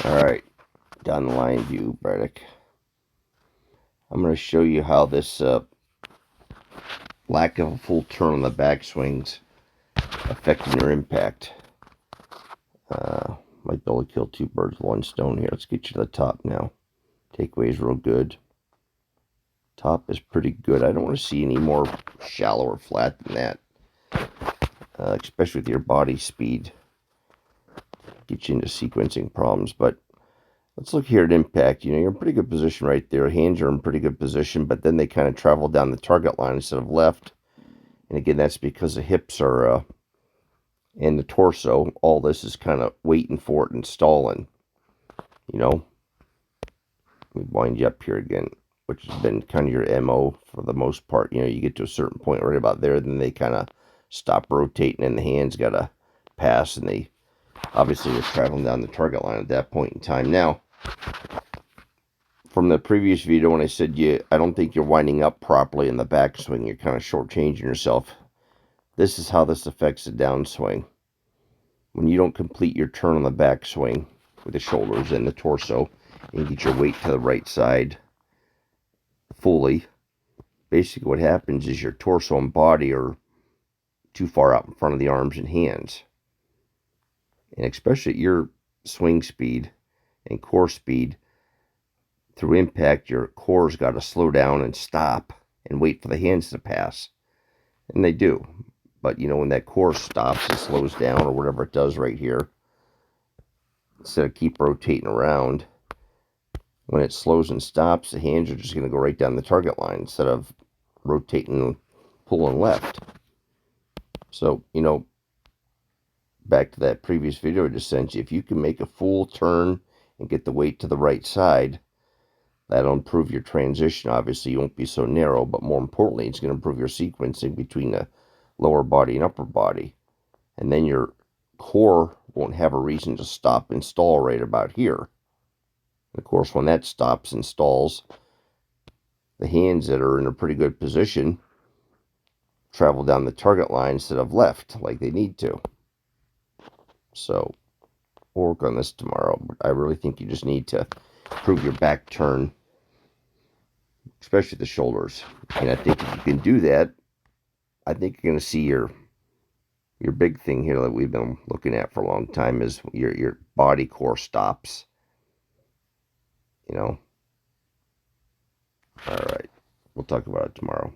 Alright, down the line view, Braddock. I'm going to show you how this lack of a full turn on the backswings affecting your impact. Might be able to kill two birds with one stone here. Let's get you to the top now. Takeaway is real good. Top is pretty good. I don't want to see any more shallow or flat than that. Especially with your body speed. Get you into sequencing problems. But let's look here at impact. You know, you're in pretty good position right there. Hands are in pretty good position, but then they kind of travel down the target line instead of left. And again, that's because the hips are and the torso. All this is kind of waiting for it and stalling. You know, let me wind you up here again, which has been kind of your MO for the most part. You know, you get to a certain point right about there, then they kind of stop rotating, and the hands got to pass, and they obviously are traveling down the target line at that point in time. Now, from the previous video when I said I don't think you're winding up properly in the backswing, you're kind of shortchanging yourself. This is how this affects the downswing. When you don't complete your turn on the backswing with the shoulders and the torso, and get your weight to the right side fully, basically what happens is your torso and body are too far out in front of the arms and hands. And especially at your swing speed and core speed, through impact, your core's got to slow down and stop and wait for the hands to pass. And they do. But, you know, when that core stops and slows down or whatever it does right here, instead of keep rotating around, when it slows and stops, the hands are just going to go right down the target line instead of rotating and pulling left. So, you know, back to that previous video I just sent you, if you can make a full turn and get the weight to the right side, that'll improve your transition. Obviously, you won't be so narrow, but more importantly, it's going to improve your sequencing between the lower body and upper body. And then your core won't have a reason to stop and stall right about here. Of course, when that stops and stalls, the hands that are in a pretty good position travel down the target line instead of left like they need to. So, we'll work on this tomorrow. But I really think you just need to improve your back turn, especially the shoulders. And I think if you can do that, I think you're going to see your big thing here that we've been looking at for a long time is your body core stops. You know. All right. We'll talk about it tomorrow.